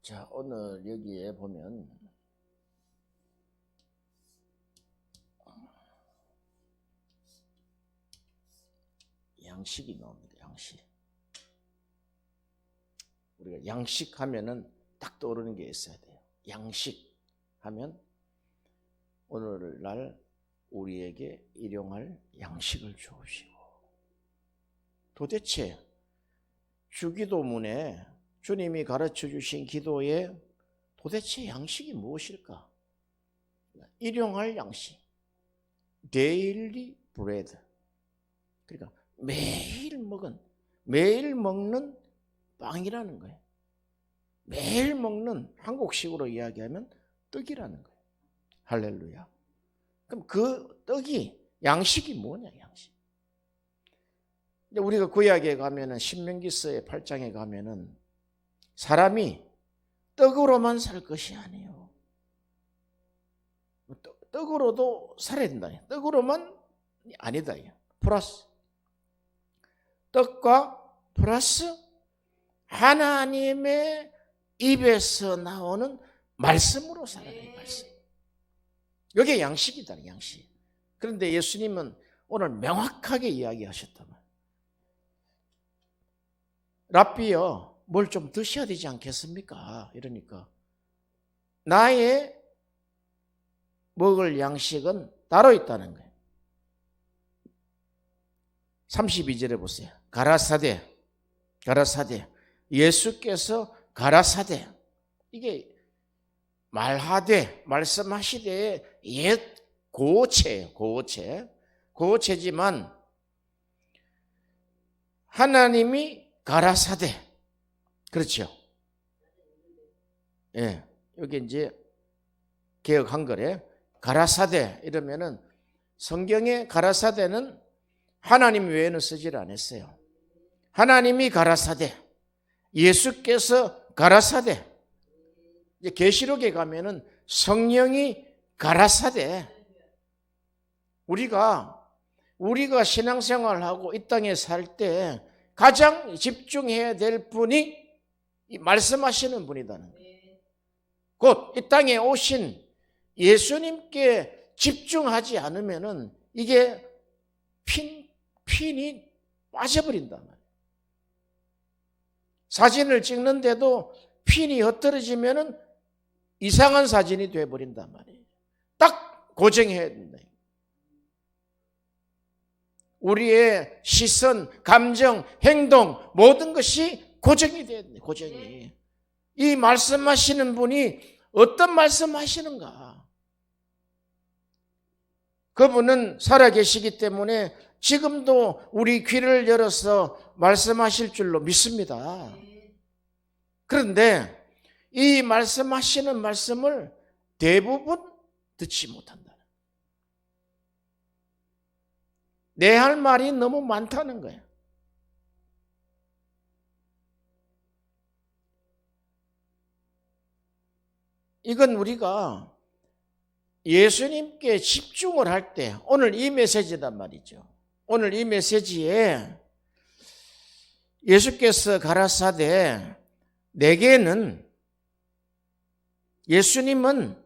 자, 오늘 여기에 보면 양식이 나옵니다. 양식. 우리가 양식 하면은 딱 떠오르는 게 있어야 돼요. 양식 하면 오늘날 우리에게 일용할 양식을 주옵시고. 도대체 주기도문에 주님이 가르쳐 주신 기도에 도대체 양식이 무엇일까? 일용할 양식, daily bread. 그러니까 매일 먹는 빵이라는 거예요. 매일 먹는, 한국식으로 이야기하면 떡이라는 거예요. 할렐루야. 그럼 그 떡이, 양식이 뭐냐, 양식. 우리가 구약에 가면은, 신명기서의 8장에 가면은 사람이 떡으로만 살 것이 아니에요. 떡으로도 살아야 된다. 떡으로만 아니다. 플러스 떡과 플러스 하나님의 입에서 나오는 말씀으로 살아야 돼요. 말씀. 이게 양식이다. 양식. 그런데 예수님은 오늘 명확하게 이야기하셨단 말이에요. 랍비여, 뭘 좀 드셔야 되지 않겠습니까? 이러니까 나의 먹을 양식은 따로 있다는 거예요. 32절에 보세요. 가라사대. 예수께서 가라사대. 이게 말하되, 말씀하시되 옛 고체예요. 고체지만 하나님이 가라사대. 그렇죠? 예. 여기 이제 개역 한글에 가라사대 이러면은 성경에 가라사대는 하나님 외에는 쓰질 않았어요. 하나님이 가라사대, 예수께서 가라사대. 이제 계시록에 가면은 성령이 가라사대. 우리가 신앙생활하고 이 땅에 살 때 가장 집중해야 될 분이 이 말씀하시는 분이다는 거예요. 곧 이 땅에 오신 예수님께 집중하지 않으면은 이게 핀이 빠져버린단 말이에요. 사진을 찍는데도 핀이 흩어지면은 이상한 사진이 돼버린단 말이에요. 딱 고정해야 된다. 우리의 시선, 감정, 행동 모든 것이 고정이 돼야 돼. 고정이. 이 말씀하시는 분이 어떤 말씀하시는가? 그분은 살아계시기 때문에 지금도 우리 귀를 열어서 말씀하실 줄로 믿습니다. 그런데 이 말씀하시는 말씀을 대부분 듣지 못한다. 내 할 말이 너무 많다는 거예요. 이건 우리가 예수님께 집중을 할 때, 오늘 이 메시지단 말이죠. 오늘 이 메시지에 예수께서 가라사대 내게는, 예수님은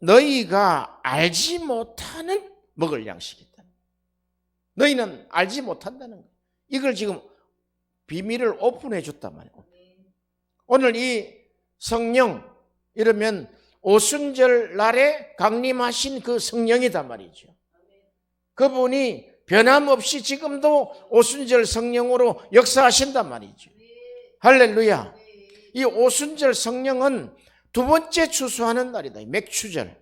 너희가 알지 못하는 먹을 양식이다. 너희는 알지 못한다는 거예요. 이걸 지금 비밀을 오픈해 줬단 말이에요. 오늘 이 성령, 이러면 오순절 날에 강림하신 그 성령이단 말이죠. 그분이 변함없이 지금도 오순절 성령으로 역사하신단 말이죠. 할렐루야. 이 오순절 성령은 두 번째 추수하는 날이다. 맥추절.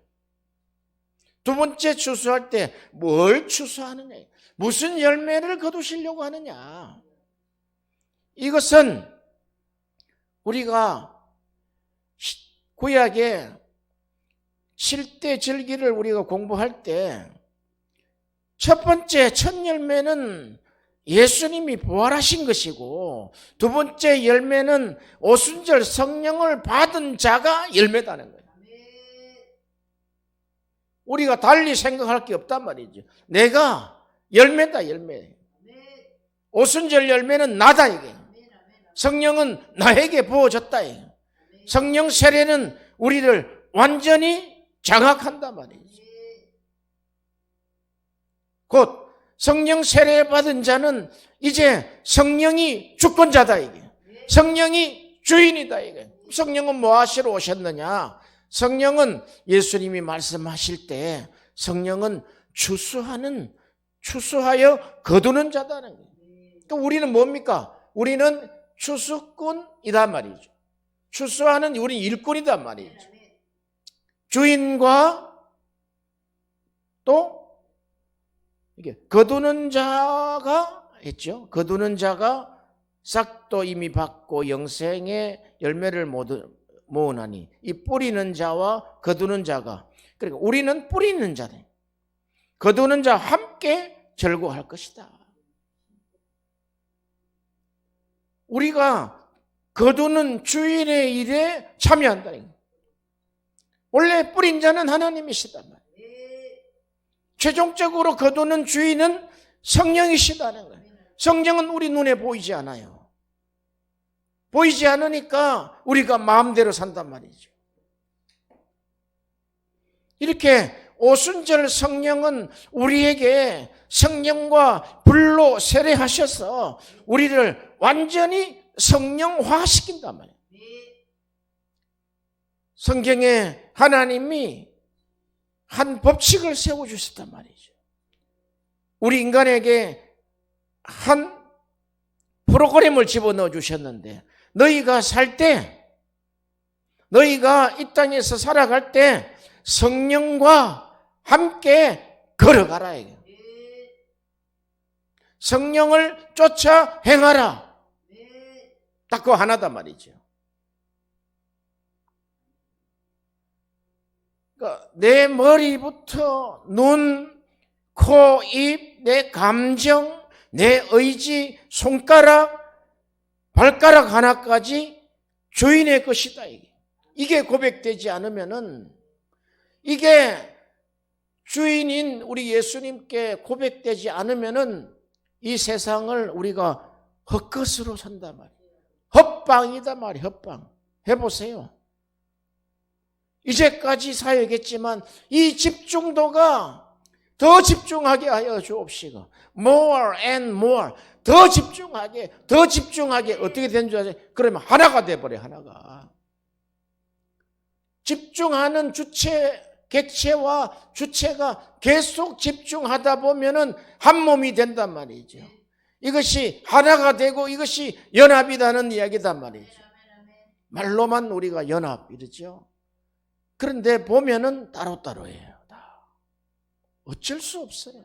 두 번째 추수할 때 뭘 추수하느냐? 무슨 열매를 거두시려고 하느냐? 이것은 우리가 구약의 7대 절기를 우리가 공부할 때 첫 번째 첫 열매는 예수님이 부활하신 것이고, 두 번째 열매는 오순절 성령을 받은 자가 열매다는 거예요. 우리가 달리 생각할 게 없단 말이죠. 내가 열매다, 열매. 오순절 열매는 나다, 이게. 성령은 나에게 부어졌다, 이게. 성령 세례는 우리를 완전히 장악한단 말이죠. 곧 성령 세례 받은 자는 이제 성령이 주권자다 이게. 성령이 주인이다 이게. 성령은 뭐 하시러 오셨느냐? 성령은 예수님이 말씀하실 때 성령은 추수하여 거두는 자다는 거예요. 그러니까 우리는 뭡니까? 우리는 추수꾼이란 말이죠. 추수하는 우리 일꾼이란 말이죠. 주인과 또 이게 거두는 자가 있죠. 거두는 자가 싹도 이미 받고 영생의 열매를 모으나니 이 뿌리는 자와 거두는 자가, 그러니까 우리는 뿌리는 자네. 거두는 자와 함께 절구할 것이다. 우리가 거두는 주인의 일에 참여한다는 거예요. 원래 뿌린 자는 하나님이시단 말이에요. 최종적으로 거두는 주인은 성령이시다는 거예요. 성령은 우리 눈에 보이지 않아요. 보이지 않으니까 우리가 마음대로 산단 말이죠. 이렇게 오순절 성령은 우리에게 성령과 불로 세례하셔서 우리를 완전히 성령화시킨단 말이에요. 성경에 하나님이 한 법칙을 세워주셨단 말이죠. 우리 인간에게 한 프로그램을 집어넣어 주셨는데, 너희가 살 때, 너희가 이 땅에서 살아갈 때 성령과 함께 걸어가라. 성령을 쫓아 행하라. 딱 그거 하나단 말이죠. 그러니까 내 머리부터 눈, 코, 입, 내 감정, 내 의지, 손가락, 발가락 하나까지 주인의 것이다. 이게 고백되지 않으면은, 이게 주인인 우리 예수님께 고백되지 않으면은 이 세상을 우리가 헛것으로 산단 말이에요. 헛방이다 말이에요. 헛방. 해보세요. 이제까지 사역했지만 이 집중도가 더 집중하게 하여 주옵시고, more and more, 더 집중하게 어떻게 된 줄 아세요? 그러면 하나가 돼버려. 하나가. 집중하는 객체와 주체가 계속 집중하다 보면은 한 몸이 된단 말이죠. 이것이 하나가 되고 이것이 연합이라는 이야기단 말이죠. 말로만 우리가 연합 이러죠. 그런데 보면은 따로따로예요. 다. 어쩔 수 없어요.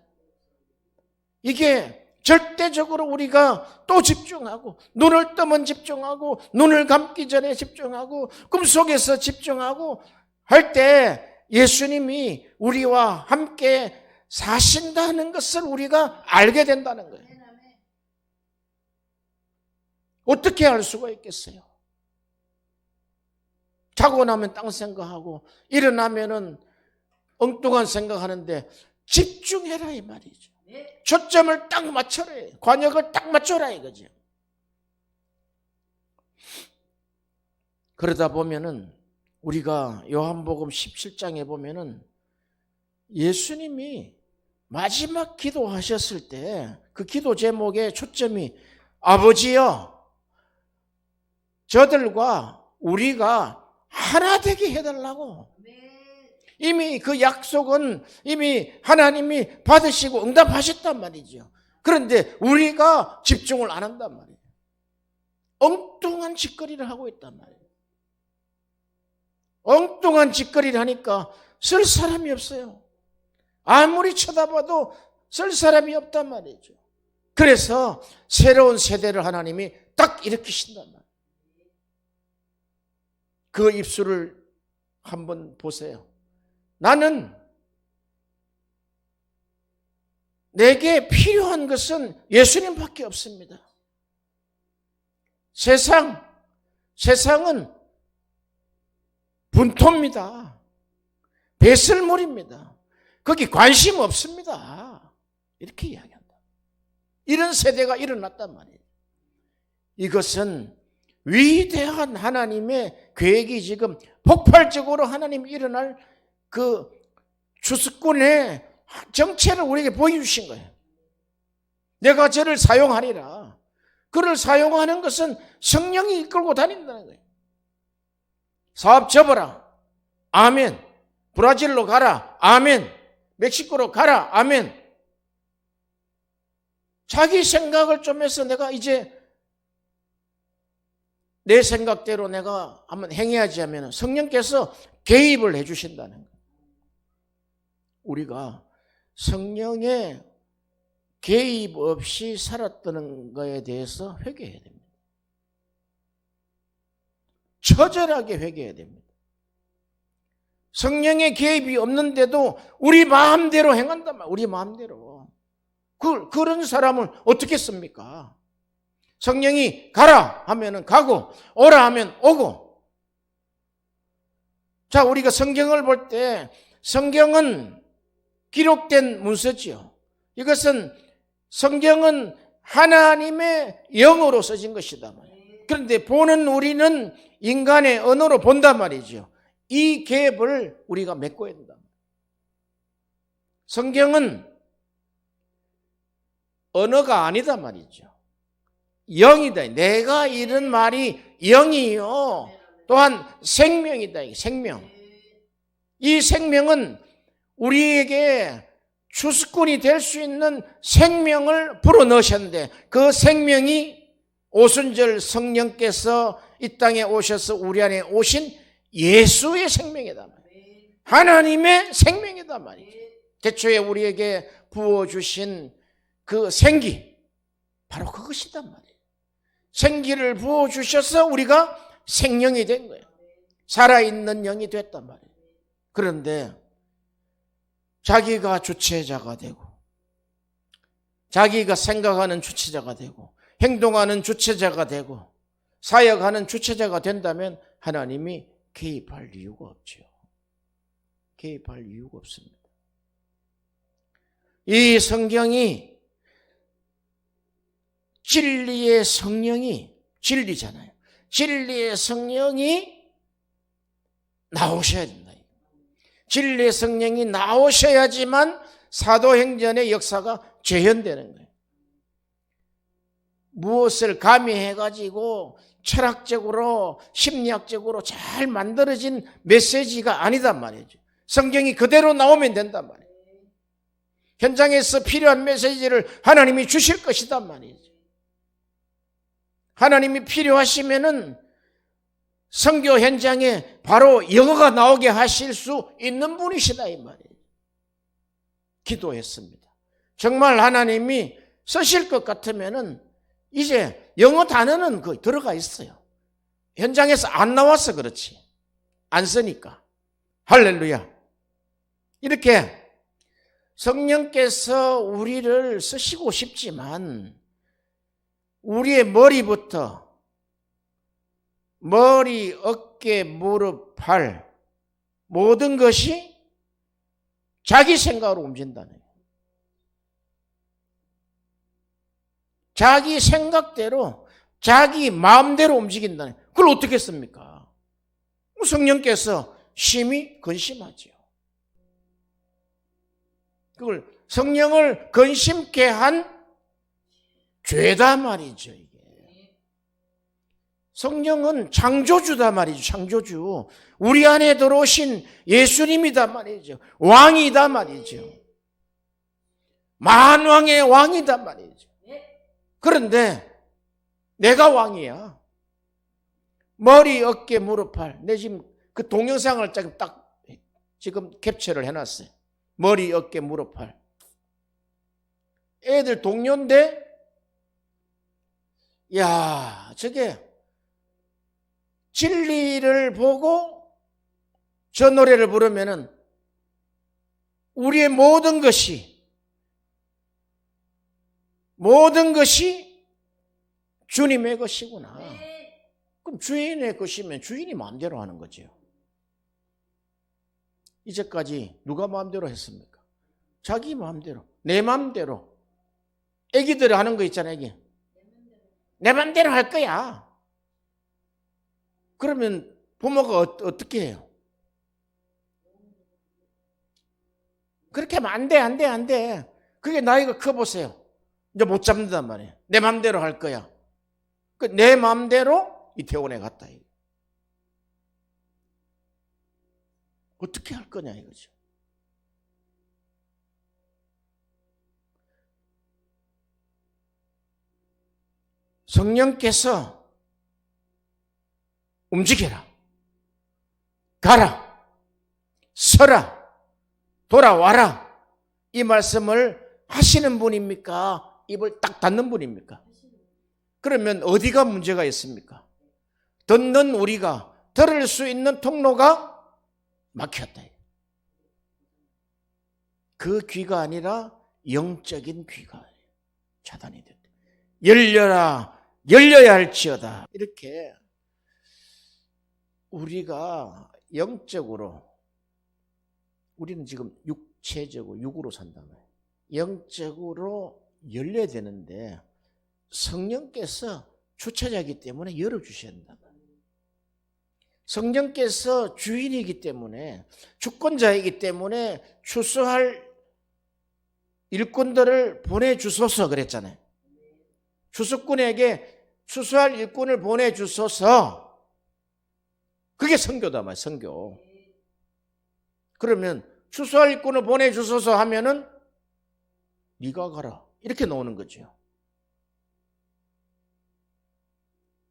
이게 절대적으로 우리가 또 집중하고, 눈을 뜨면 집중하고, 눈을 감기 전에 집중하고, 꿈속에서 집중하고 할 때 예수님이 우리와 함께 사신다는 것을 우리가 알게 된다는 거예요. 어떻게 알 수가 있겠어요? 자고 나면 딴 생각하고 일어나면은 엉뚱한 생각하는데 집중해라 이 말이죠. 초점을 딱 맞춰라. 관역을 딱 맞춰라 이거죠. 그러다 보면은 우리가 요한복음 17장에 보면은 예수님이 마지막 기도하셨을 때 그 기도 제목의 초점이 아버지여, 저들과 우리가 하나 되게 해달라고. 이미 그 약속은 이미 하나님이 받으시고 응답하셨단 말이죠. 그런데 우리가 집중을 안 한단 말이에요. 엉뚱한 짓거리를 하고 있단 말이에요. 엉뚱한 짓거리를 하니까 쓸 사람이 없어요. 아무리 쳐다봐도 쓸 사람이 없단 말이죠. 그래서 새로운 세대를 하나님이 딱 일으키신단 말이에요. 그 입술을 한번 보세요. 나는 내게 필요한 것은 예수님밖에 없습니다. 세상은 분토입니다. 배설물입니다. 거기 관심 없습니다. 이렇게 이야기한다. 이런 세대가 일어났단 말이에요. 이것은 위대한 하나님의 계획이 지금 폭발적으로 하나님이 일어날 그 주수꾼의 정체를 우리에게 보여주신 거예요. 내가 저를 사용하리라. 그를 사용하는 것은 성령이 이끌고 다닌다는 거예요. 사업 접어라. 아멘. 브라질로 가라. 아멘. 멕시코로 가라. 아멘. 자기 생각을 좀 해서 내가 이제 내 생각대로 내가 한번 행해야지 하면 성령께서 개입을 해 주신다는 거예요. 우리가 성령의 개입 없이 살았다는 것에 대해서 회개해야 됩니다. 처절하게 회개해야 됩니다. 성령의 개입이 없는데도 우리 마음대로 행한단 말이에요. 우리 마음대로. 그런 사람을 어떻게 씁니까? 성령이 가라 하면은 가고 오라 하면 오고. 자, 우리가 성경을 볼 때 성경은 기록된 문서지요. 이것은 성경은 하나님의 영어로 써진 것이다 말이에요. 그런데 보는 우리는 인간의 언어로 본단 말이죠. 이 갭을 우리가 메꿔야 된다. 성경은 언어가 아니다 말이죠. 영이다. 내가 이런 말이 영이요. 또한 생명이다. 생명. 이 생명은 우리에게 주수꾼이 될 수 있는 생명을 불어넣으셨는데 그 생명이 오순절 성령께서 이 땅에 오셔서 우리 안에 오신 예수의 생명이다 말이에요. 하나님의 생명이다 말이죠. 태초에 우리에게 부어주신 그 생기, 바로 그것이단 말이에요. 생기를 부어주셔서 우리가 생명이 된 거예요. 살아있는 영이 됐단 말이에요. 그런데 자기가 주체자가 되고 자기가 생각하는 주체자가 되고 행동하는 주체자가 되고 사역하는 주체자가 된다면 하나님이 개입할 이유가 없죠. 개입할 이유가 없습니다. 이 성경이 진리의 성령이 진리잖아요. 진리의 성령이 나오셔야 된다. 진리의 성령이 나오셔야지만 사도행전의 역사가 재현되는 거예요. 무엇을 가미해가지고 철학적으로 심리학적으로 잘 만들어진 메시지가 아니단 말이죠. 성경이 그대로 나오면 된단 말이에요. 현장에서 필요한 메시지를 하나님이 주실 것이단 말이죠. 하나님이 필요하시면은 선교 현장에 바로 영어가 나오게 하실 수 있는 분이시다 이 말이에요. 기도했습니다. 정말 하나님이 쓰실 것 같으면은 이제 영어 단어는 거의 들어가 있어요. 현장에서 안 나와서 그렇지. 안 쓰니까. 할렐루야. 이렇게 성령께서 우리를 쓰시고 싶지만 우리의 머리부터 머리, 어깨, 무릎, 발 모든 것이 자기 생각으로 움직인다는 거예요. 자기 생각대로 자기 마음대로 움직인다는 거예요. 그걸 어떻게 했습니까? 성령께서 심히 근심하죠. 그걸 성령을 근심케 한 죄다 말이죠. 이게 성령은 창조주다 말이죠. 창조주. 우리 안에 들어오신 예수님이다 말이죠. 왕이다 말이죠. 만왕의 왕이다 말이죠. 그런데 내가 왕이야. 머리, 어깨, 무릎, 팔. 내 지금 그 동영상을 딱 지금 캡처를 해놨어요. 머리, 어깨, 무릎, 팔. 애들 동료인데, 야, 저게 진리를 보고 저 노래를 부르면은 우리의 모든 것이 주님의 것이구나. 그럼 주인의 것이면 주인이 마음대로 하는 거죠. 이제까지 누가 마음대로 했습니까? 자기 마음대로, 내 마음대로. 애기들이 하는 거 있잖아요, 애기. 내 마음대로 할 거야. 그러면 부모가 어떻게 해요? 그렇게 하면 안 돼, 안 돼, 안 돼. 그게 나이가 커보세요. 이제 못 잡는단 말이에요. 내 마음대로 할 거야. 내 마음대로 이태원에 갔다. 어떻게 할 거냐 이거죠. 성령께서 움직여라, 가라, 서라, 돌아와라, 이 말씀을 하시는 분입니까? 입을 딱 닫는 분입니까? 그러면 어디가 문제가 있습니까? 듣는 우리가 들을 수 있는 통로가 막혔다. 그 귀가 아니라 영적인 귀가 차단이 됐다. 열려라, 열려야 할지어다. 이렇게 우리가 영적으로, 우리는 지금 육체적으로 육으로 산단 말이에요. 영적으로 열려야 되는데 성령께서 주체자이기 때문에 열어주셔야 된다. 성령께서 주인이기 때문에, 주권자이기 때문에 추수할 일꾼들을 보내주소서 그랬잖아요. 추수꾼에게 추수할 일꾼을 보내주소서. 그게 선교다 말이에요. 선교. 그러면 추수할 일꾼을 보내주소서 하면은 네가 가라 이렇게 나오는 거죠.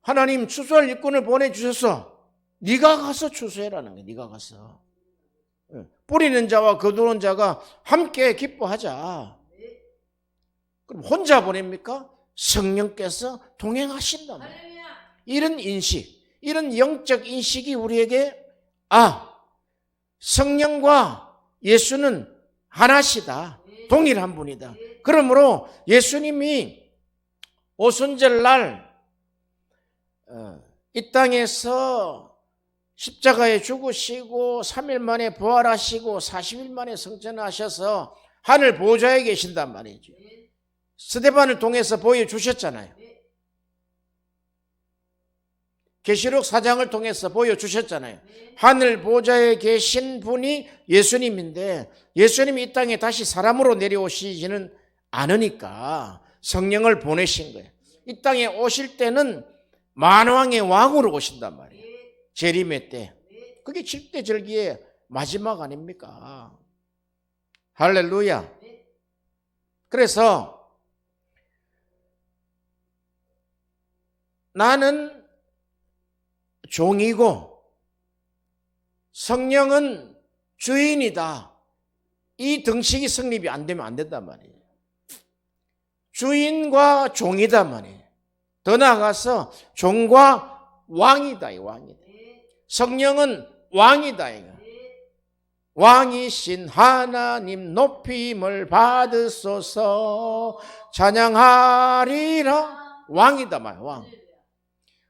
하나님 추수할 일꾼을 보내주셔서 네가 가서 추수해라는 거예요. 네가 가서. 뿌리는 자와 거두는 자가 함께 기뻐하자. 그럼 혼자 보냅니까? 성령께서 동행하신다. 이런 인식, 이런 영적 인식이 우리에게 성령과 예수는 하나시다. 동일한 분이다. 그러므로 예수님이 오순절날 이 땅에서 십자가에 죽으시고 3일 만에 부활하시고 40일 만에 승천하셔서 하늘 보좌에 계신단 말이죠. 스데반을 통해서 보여주셨잖아요. 계시록 4장을 통해서 보여주셨잖아요. 하늘 보좌에 계신 분이 예수님인데 예수님이 이 땅에 다시 사람으로 내려오시지는 않으니까 성령을 보내신 거예요. 이 땅에 오실 때는 만왕의 왕으로 오신단 말이에요. 재림의 때. 그게 7대 절기의 마지막 아닙니까? 할렐루야. 그래서 나는 종이고 성령은 주인이다. 이 등식이 성립이 안 되면 안 된단 말이에요. 주인과 종이다 말이에요. 더 나아가서 종과 왕이다. 왕이다. 성령은 왕이다. 왕이신 하나님 높임을 받으소서 찬양하리라. 왕이다 말이에요. 왕.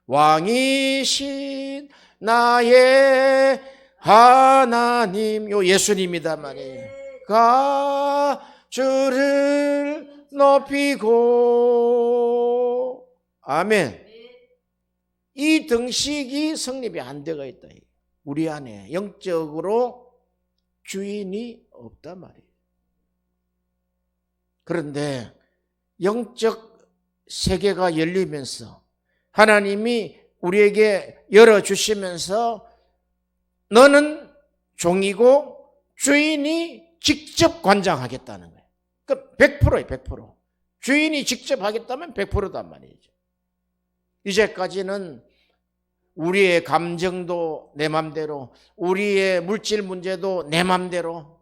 왕이신 나의 하나님, 요 예수님이다 말이에요. 가 주를 높이고. 아멘. 이 등식이 성립이 안 되어 있다. 우리 안에 영적으로 주인이 없단 말이에요. 그런데 영적 세계가 열리면서 하나님이 우리에게 열어주시면서 너는 종이고 주인이 직접 관장하겠다는 거예요. 그 100%예요. 100%. 주인이 직접 하겠다면 100%단 말이죠. 이제까지는 우리의 감정도 내 맘대로, 우리의 물질 문제도 내 맘대로.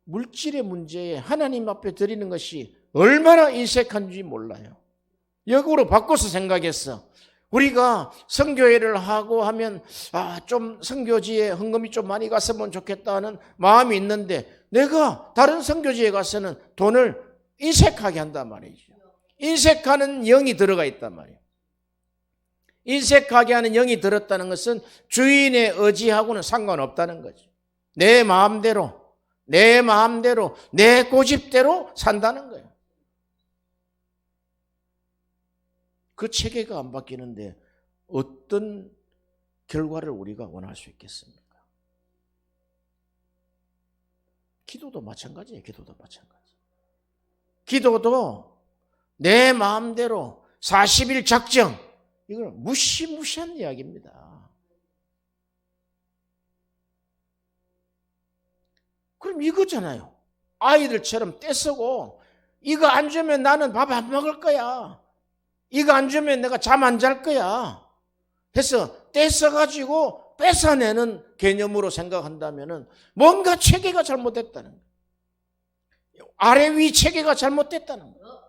물질의 문제에 하나님 앞에 드리는 것이 얼마나 인색한지 몰라요. 역으로 바꿔서 생각했어. 우리가 선교회를 하고 하면 좀 선교지에 헌금이 좀 많이 갔으면 좋겠다는 마음이 있는데 내가 다른 선교지에 가서는 돈을 인색하게 한단 말이죠. 인색하는 영이 들어가 있단 말이에요. 인색하게 하는 영이 들었다는 것은 주인의 의지하고는 상관없다는 거죠. 내 마음대로, 내 고집대로 산다는 거예요. 그 체계가 안 바뀌는데 어떤 결과를 우리가 원할 수 있겠습니까? 기도도 마찬가지예요. 기도도 마찬가지. 기도도 내 마음대로 40일 작정, 이건 무시무시한 이야기입니다. 그럼 이거잖아요. 아이들처럼 떼쓰고 이거 안 주면 나는 밥 안 먹을 거야. 이거 안 주면 내가 잠 안 잘 거야. 해서 떼써가지고 뺏어내는 개념으로 생각한다면 뭔가 체계가 잘못됐다는 거예요. 아래 위 체계가 잘못됐다는 거예요.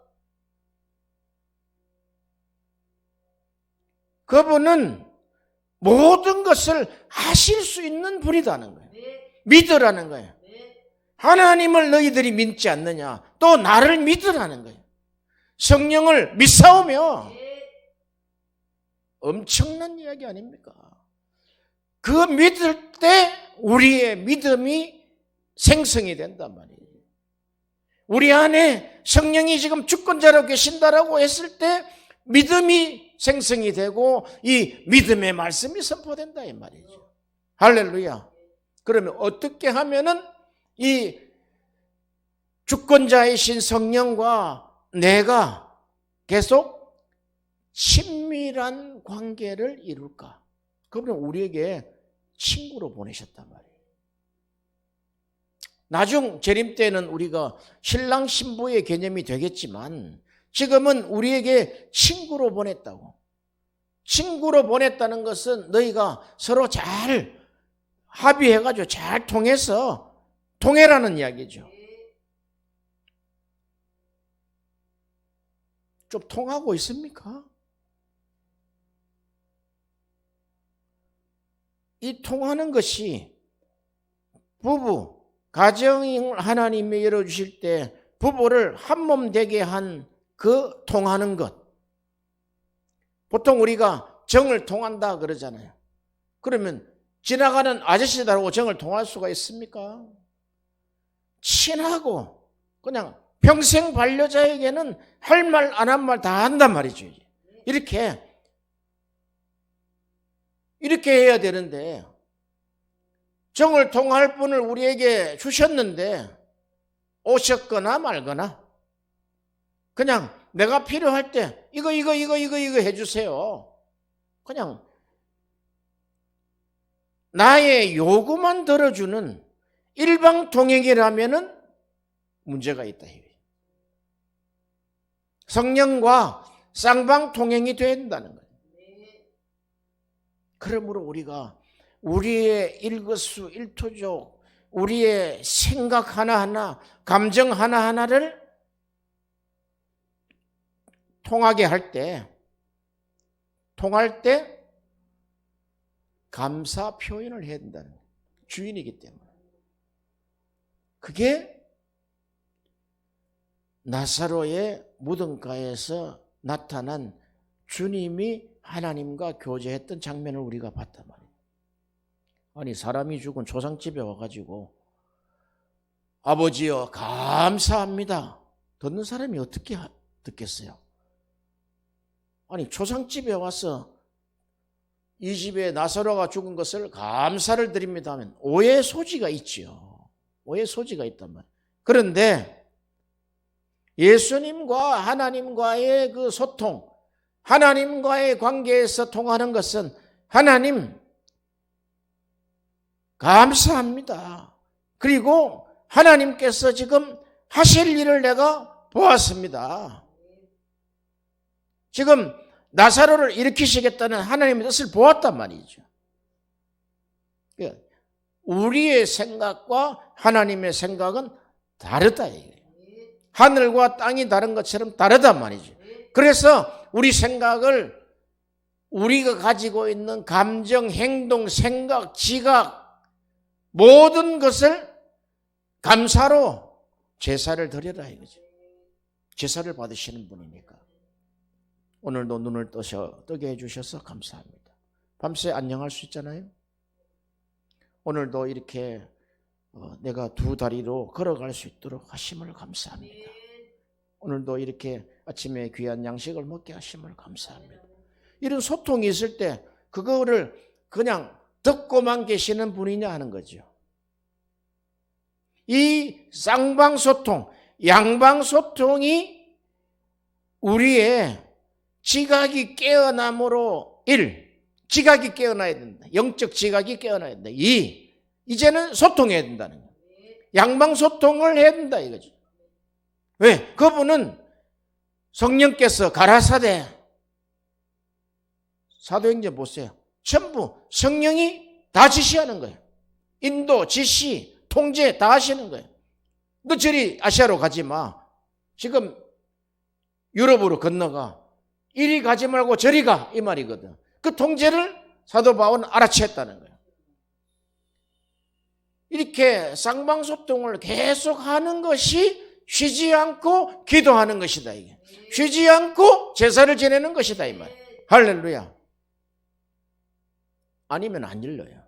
그분은 모든 것을 하실 수 있는 분이라는 거예요. 믿으라는 거예요. 하나님을 너희들이 믿지 않느냐? 또 나를 믿으라는 거예요. 성령을 믿사오며 엄청난 이야기 아닙니까? 그 믿을 때 우리의 믿음이 생성이 된단 말이에요. 우리 안에 성령이 지금 주권자로 계신다라고 했을 때 믿음이 생성이 되고 이 믿음의 말씀이 선포된다 이 말이죠. 할렐루야. 그러면 어떻게 하면은 이 주권자이신 성령과 내가 계속 친밀한 관계를 이룰까? 그분은 우리에게 친구로 보내셨단 말이에요. 나중 재림 때는 우리가 신랑 신부의 개념이 되겠지만 지금은 우리에게 친구로 보냈다고. 친구로 보냈다는 것은 너희가 서로 잘 합의해가지고 잘 통해서 통해라는 이야기죠. 좀 통하고 있습니까? 이 통하는 것이 부부, 가정을 하나님이 열어주실 때 부부를 한 몸 되게 한 그 통하는 것. 보통 우리가 정을 통한다 그러잖아요. 그러면 지나가는 아저씨들하고 정을 통할 수가 있습니까? 친하고 그냥 평생 반려자에게는 할 말 안 한 말 다 한단 말이죠. 이렇게 해야 되는데 정을 통할 분을 우리에게 주셨는데 오셨거나 말거나 그냥 내가 필요할 때 이거 해주세요. 그냥 나의 요구만 들어주는 일방통행이라면은 문제가 있다. 성령과 쌍방통행이 된다는 거예요. 그러므로 우리가 우리의 일거수일투족, 우리의 생각 하나하나, 감정 하나하나를 통하게 할 때, 통할 때 감사 표현을 해야 된다는 거예요. 주인이기 때문에. 그게 나사로의 무덤가에서 나타난 주님이 하나님과 교제했던 장면을 우리가 봤단 말이에요. 아니 사람이 죽은 조상집에 와가지고 아버지여 감사합니다. 듣는 사람이 어떻게 듣겠어요? 아니 조상집에 와서 이 집에 나사로가 죽은 것을 감사를 드립니다 하면 오해의 소지가 있지요. 오해의 소지가 있단 말이에요. 그런데 예수님과 하나님과의 그 소통, 하나님과의 관계에서 통하는 것은 하나님 감사합니다. 그리고 하나님께서 지금 하실 일을 내가 보았습니다. 지금 나사로를 일으키시겠다는 하나님의 뜻을 보았단 말이죠. 우리의 생각과 하나님의 생각은 다르다. 하늘과 땅이 다른 것처럼 다르단 말이죠. 그래서 우리 생각을 우리가 가지고 있는 감정, 행동, 생각, 지각 모든 것을 감사로 제사를 드려라 이거죠. 제사를 받으시는 분이니까. 오늘도 눈을 뜨게 해주셔서 감사합니다. 밤새 안녕할 수 있잖아요. 오늘도 이렇게 내가 두 다리로 걸어갈 수 있도록 하심을 감사합니다. 오늘도 이렇게 아침에 귀한 양식을 먹게 하심을 감사합니다. 이런 소통이 있을 때 그거를 그냥 듣고만 계시는 분이냐 하는 거죠. 이 쌍방소통, 양방소통이 우리의 지각이 깨어남으로 지각이 깨어나야 된다. 영적 지각이 깨어나야 된다. 이제는 소통해야 된다는 거예요. 양방소통을 해야 된다 이거죠. 왜? 그분은 성령께서 가라사대 사도행전 보세요. 전부 성령이 다 지시하는 거예요. 인도, 지시, 통제 다 하시는 거예요. 너 저리 아시아로 가지 마. 지금 유럽으로 건너가. 이리 가지 말고 저리 가. 이 말이거든. 그 통제를 사도 바울은 알아챘다는 거예요. 이렇게 쌍방소통을 계속 하는 것이 쉬지 않고 기도하는 것이다. 이게. 쉬지 않고 제사를 지내는 것이다. 이 말. 할렐루야. 아니면 안 열려요.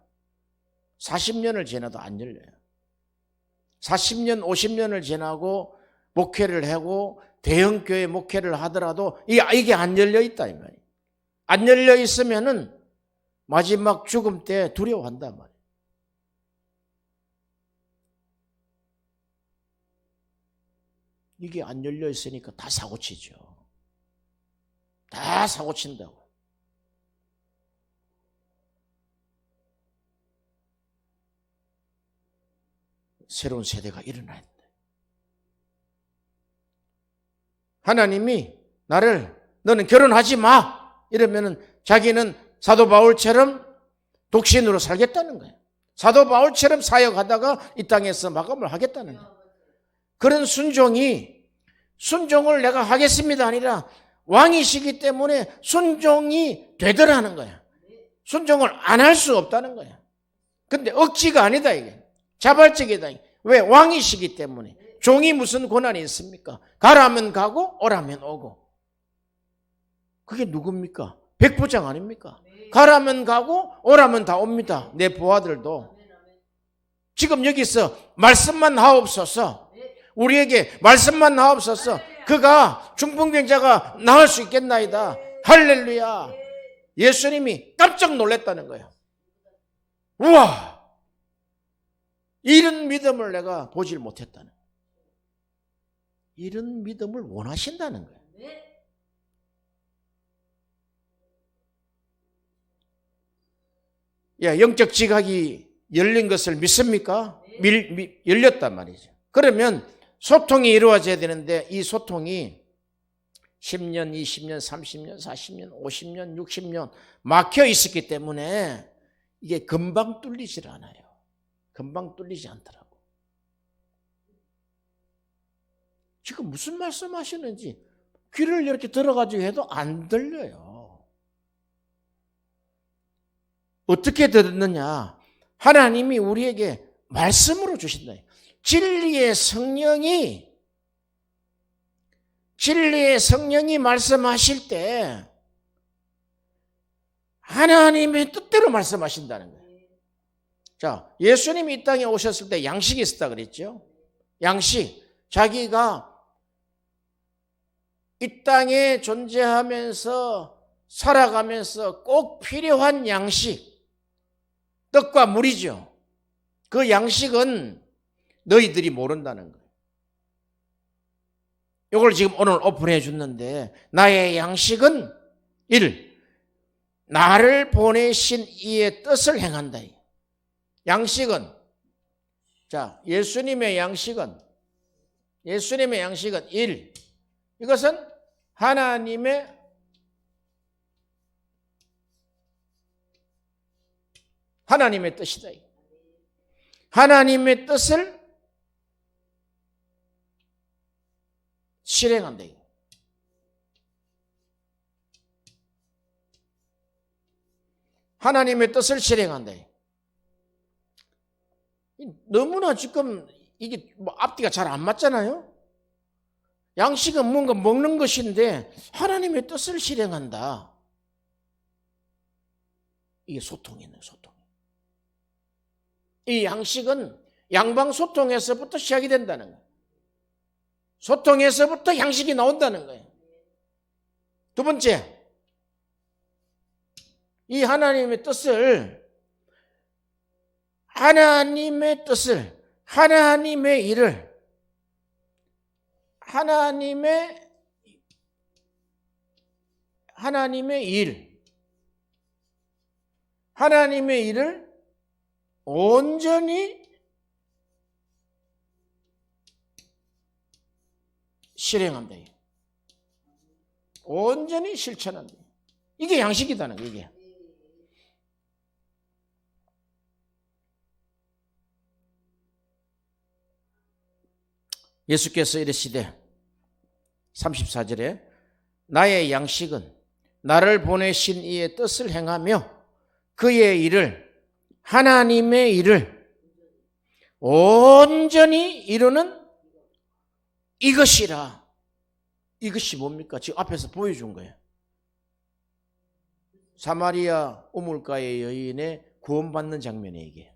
40년을 지나도 안 열려요. 40년, 50년을 지나고 목회를 하고 대형교회 목회를 하더라도 이게 안 열려 있다. 이 말이에요. 안 열려 있으면은 마지막 죽음 때 두려워한단 말이에요. 이게 안 열려 있으니까 다 사고치죠. 다 사고친다고. 새로운 세대가 일어나야 된다. 하나님이 너는 결혼하지 마 이러면은 자기는 사도 바울처럼 독신으로 살겠다는 거예요. 사도 바울처럼 사역하다가 이 땅에서 마감을 하겠다는 거예요. 그런 순종을 내가 하겠습니다 아니라 왕이시기 때문에 순종이 되더라는 거야. 순종을 안 할 수 없다는 거야. 근데 억지가 아니다 이게. 자발적이다. 왜? 왕이시기 때문에. 종이 무슨 권한이 있습니까? 가라면 가고 오라면 오고. 그게 누굽니까? 백부장 아닙니까? 가라면 가고 오라면 다 옵니다. 내 부하들도. 지금 여기서 말씀만 하옵소서. 우리에게 말씀만 하옵소서. 그가 중풍병자가 나을 수 있겠나이다. 할렐루야. 예수님이 깜짝 놀랐다는 거예요. 우와! 이런 믿음을 내가 보질 못했다는 거예요. 이런 믿음을 원하신다는 거예요. 영적 지각이 열린 것을 믿습니까? 열렸단 말이죠. 그러면 소통이 이루어져야 되는데 이 소통이 10년, 20년, 30년, 40년, 50년, 60년 막혀 있었기 때문에 이게 금방 뚫리질 않아요. 금방 뚫리지 않더라고. 지금 무슨 말씀하시는지 귀를 이렇게 들어가지고 해도 안 들려요. 어떻게 들었느냐? 하나님이 우리에게 말씀으로 주신다. 진리의 성령이 말씀하실 때 하나님의 뜻대로 말씀하신다는 거예요. 자, 예수님이 이 땅에 오셨을 때 양식이 있었다 그랬죠. 양식. 자기가 이 땅에 존재하면서 살아가면서 꼭 필요한 양식. 떡과 물이죠. 그 양식은 너희들이 모른다는 거예요. 이걸 지금 오늘 오픈해 줬는데 나의 양식은 나를 보내신 이의 뜻을 행한다. 양식은 예수님의 양식은 이것은 하나님의 뜻이다. 하나님의 뜻을 실행한다. 하나님의 뜻을 실행한다. 너무나 지금 이게 앞뒤가 잘 안 맞잖아요. 양식은 뭔가 먹는 것인데 하나님의 뜻을 실행한다. 이게 소통이네, 소통. 이 양식은 양방소통에서부터 시작이 된다는 거예요. 소통에서부터 양식이 나온다는 거예요. 두 번째, 이 하나님의 뜻을, 하나님의 일을, 하나님의 일을 온전히 실행한다. 온전히 실천한다. 이게 양식이다는 거예요. 이게. 예수께서 이르시되 34절에 나의 양식은 나를 보내신 이의 뜻을 행하며 그의 일을, 하나님의 일을 온전히 이루는 이것이라. 이것이 뭡니까? 지금 앞에서 보여준 거예요. 사마리아 우물가의 여인의 구원받는 장면이에요. 이게.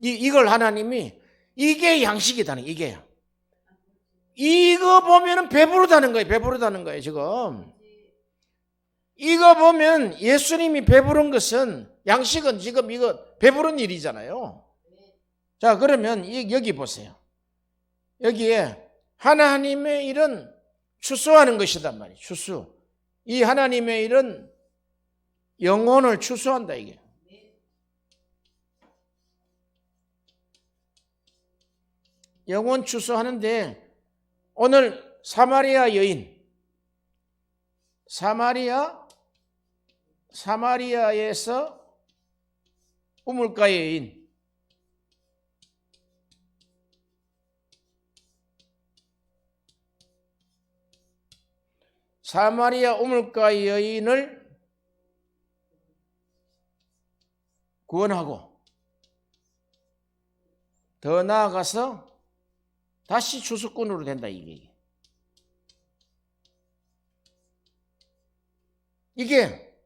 이걸 하나님이, 이게 양식이다는, 이게. 이거 보면은 배부르다는 거예요. 배부르다는 거예요, 지금. 이거 보면 예수님이 배부른 것은, 양식은 지금 이거 배부른 일이잖아요. 자, 그러면 여기 보세요. 여기에 하나님의 일은 추수하는 것이단 말이에요. 추수. 이 하나님의 일은 영혼을 추수한다, 이게. 영혼 추수하는데, 오늘 사마리아 여인, 사마리아에서 우물가의 여인, 사마리아 우물가의 여인을 구원하고 더 나아가서 다시 추수꾼으로 된다, 이게. 이게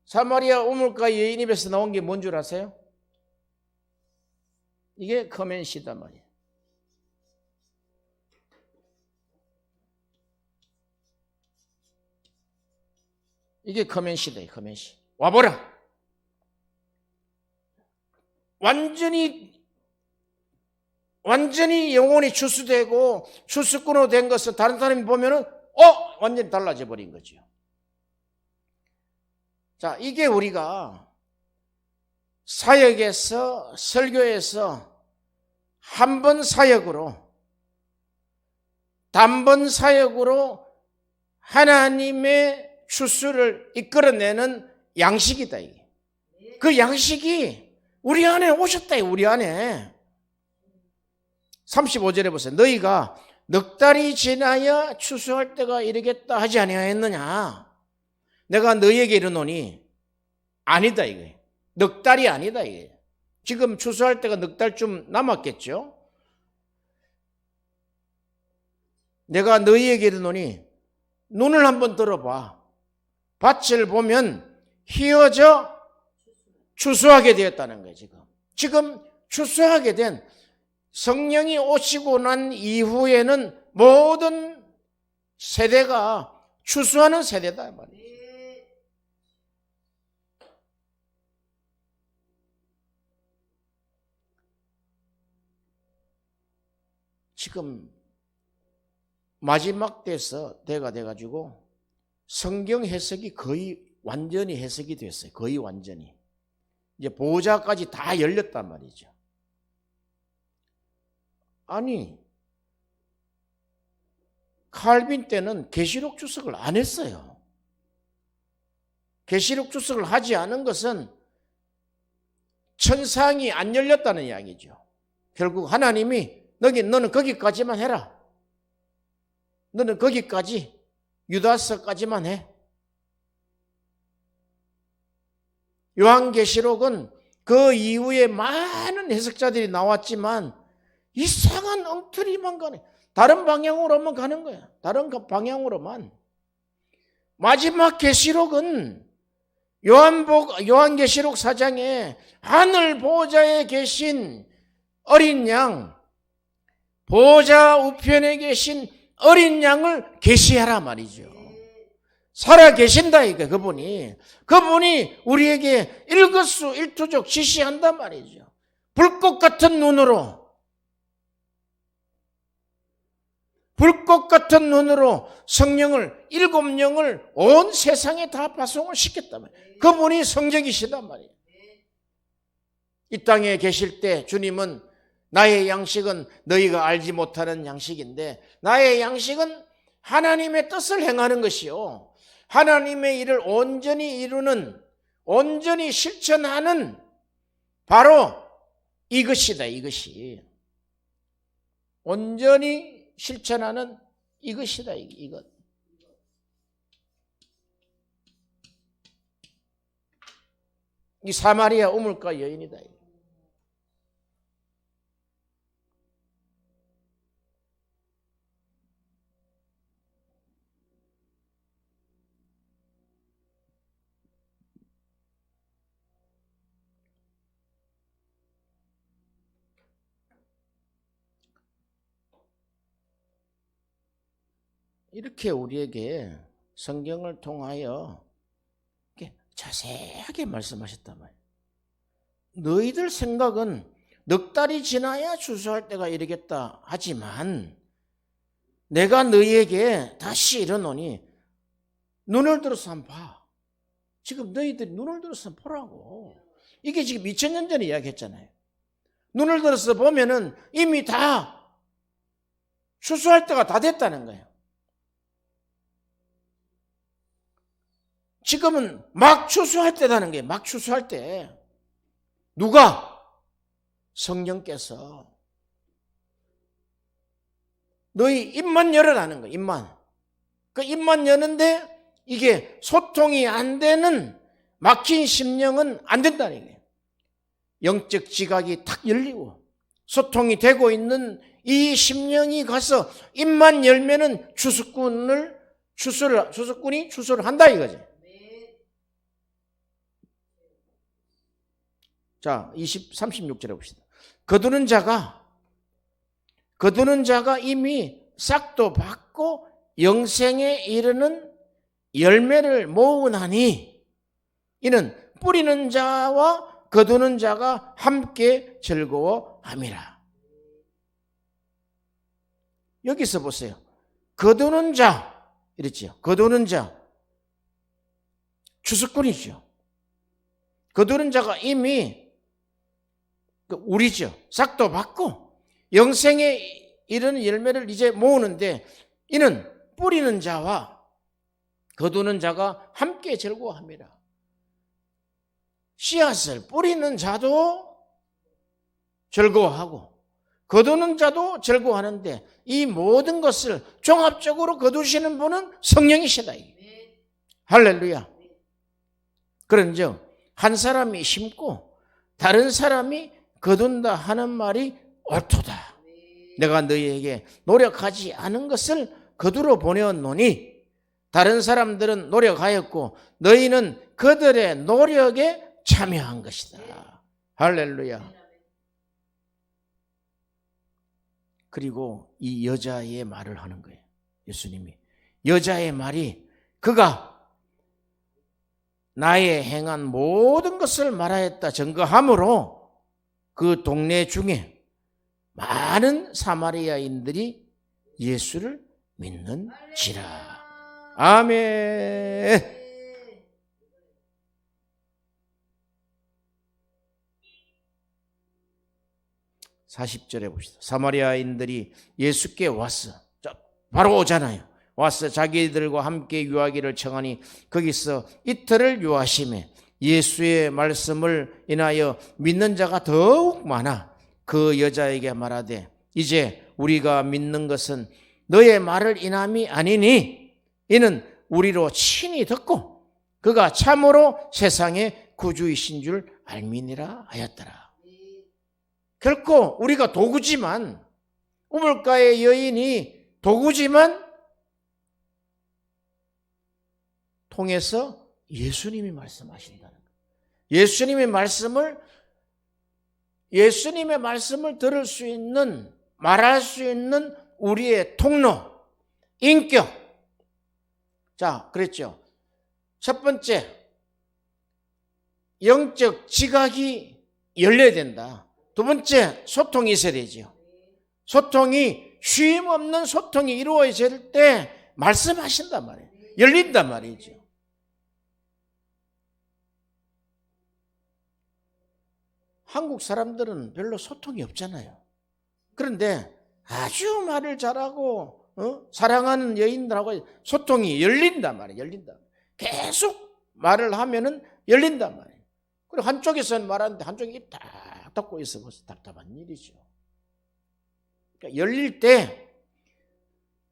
사마리아 우물가 여인 입에서 나온 게 뭔 줄 아세요? 이게 커맨시단 말이에요. 이게 커맨시다, 커맨시. 와보라. 완전히 영혼이 추수되고 추수꾼으로 된 것을 다른 사람이 보면은 완전히 달라져 버린 거죠. 자, 이게 우리가 사역에서, 설교에서 한 번 사역으로, 단번 사역으로 하나님의 추수를 이끌어내는 양식이다, 이게. 그 양식이 우리 안에 오셨다, 우리 안에. 35절에 보세요. 너희가 넉 달이 지나야 추수할 때가 이르겠다 하지 아니하였느냐? 내가 너희에게 이르노니 아니다, 이게. 넉 달이 아니다, 이게. 지금 추수할 때가 넉 달쯤 남았겠죠? 내가 너희에게 이르노니 눈을 한번 들어봐. 밭을 보면 휘어져 추수하게 되었다는 거예요, 지금. 지금 추수하게 된, 성령이 오시고 난 이후에는 모든 세대가 추수하는 세대다 말이에요. 지금 마지막 때가 돼가지고 성경 해석이 거의 완전히 해석이 됐어요. 거의 완전히. 이제 보호자까지 다 열렸단 말이죠. 아니, 칼빈 때는 계시록 주석을 안 했어요. 계시록 주석을 하지 않은 것은 천상이 안 열렸다는 이야기죠. 결국 하나님이 너는 거기까지만 해라. 너는 거기까지, 유다서까지만 해. 요한계시록은 그 이후에 많은 해석자들이 나왔지만 이상한 엉터리만 가네. 다른 방향으로만 가는 거야. 다른 방향으로만. 마지막 계시록은 요한계시록 4장에 하늘 보좌에 계신 어린 양, 보좌 우편에 계신 어린 양을 계시하라 말이죠. 살아 계신다 이게 그분이 우리에게 일거수일투족 지시한단 말이죠. 불꽃 같은 눈으로 성령을 7영을 온 세상에 다 파송을 시켰단 말이에요. 그분이 성령이시단 말이에요. 이 땅에 계실 때 주님은 나의 양식은 너희가 알지 못하는 양식인데, 나의 양식은 하나님의 뜻을 행하는 것이요, 하나님의 일을 온전히 이루는, 온전히 실천하는 바로 이것이다. 이것이 온전히 실천하는 이것이다. 이것. 이 사마리아 우물가 여인이다. 이렇게 우리에게 성경을 통하여 이렇게 자세하게 말씀하셨단 말이에요. 너희들 생각은 넉 달이 지나야 추수할 때가 이르겠다 하지만 내가 너희에게 다시 이르노니 눈을 들어서 한번 봐. 지금 너희들이 눈을 들어서 한번 보라고. 이게 지금 2000년 전에 이야기했잖아요. 눈을 들어서 보면은 이미 다 추수할 때가 다 됐다는 거예요. 지금은 막 추수할 때라는 거예요. 막 추수할 때. 누가? 성령께서 너희 입만 열어라는 거예요. 입만. 그 입만 여는데 이게 소통이 안 되는 막힌 심령은 안 된다는 거예요. 영적 지각이 탁 열리고 소통이 되고 있는 이 심령이 가서 입만 열면은 추수꾼이 추수를 한다 이거죠. 자, 36절에 봅시다. 거두는 자가 이미 싹도 받고 영생에 이르는 열매를 모으나니 이는 뿌리는 자와 거두는 자가 함께 즐거워함이라. 여기서 보세요. 거두는 자 이랬지요. 거두는 자 추수꾼이죠. 거두는 자가 이미 우리죠. 싹도 받고 영생에 이르는 열매를 이제 모으는데 이는 뿌리는 자와 거두는 자가 함께 즐거워합니다. 씨앗을 뿌리는 자도 즐거워하고 거두는 자도 즐거워하는데 이 모든 것을 종합적으로 거두시는 분은 성령이시다. 할렐루야. 그런즉 한 사람이 심고 다른 사람이 거둔다 하는 말이 옳도다. 내가 너희에게 노력하지 않은 것을 거두러 보내었노니 다른 사람들은 노력하였고 너희는 그들의 노력에 참여한 것이다. 할렐루야. 그리고 이 여자의 말을 하는 거예요. 예수님이. 여자의 말이 그가 나의 행한 모든 것을 말하였다 증거하므로 그 동네 중에 많은 사마리아인들이 예수를 믿는지라. 아멘. 40절에 봅시다. 사마리아인들이 예수께 왔어. 바로 오잖아요. 와서 자기들과 함께 유하기를 청하니 거기서 이틀을 유하심에 예수의 말씀을 인하여 믿는 자가 더욱 많아 그 여자에게 말하되 이제 우리가 믿는 것은 너의 말을 인함이 아니니 이는 우리로 친히 듣고 그가 참으로 세상의 구주이신 줄 알미니라 하였더라. 결코 우리가 도구지만 우물가의 여인이 도구지만 통해서 예수님이 말씀하신다는 거예요. 예수님의 말씀을 들을 수 있는, 말할 수 있는 우리의 통로, 인격. 자, 그랬죠. 첫 번째, 영적 지각이 열려야 된다. 두 번째, 소통이 있어야 되죠. 소통이, 쉼 없는 소통이 이루어질 때 말씀하신단 말이에요. 열린단 말이죠. 한국 사람들은 별로 소통이 없잖아요. 그런데 아주 말을 잘하고 사랑하는 여인들하고 소통이 열린단 말이에요. 열린다. 계속 말을 하면은 열린단 말이에요. 그리고 한쪽에서는 말하는데 한쪽이 딱 닫고 있어 벌써 답답한 일이죠. 그러니까 열릴 때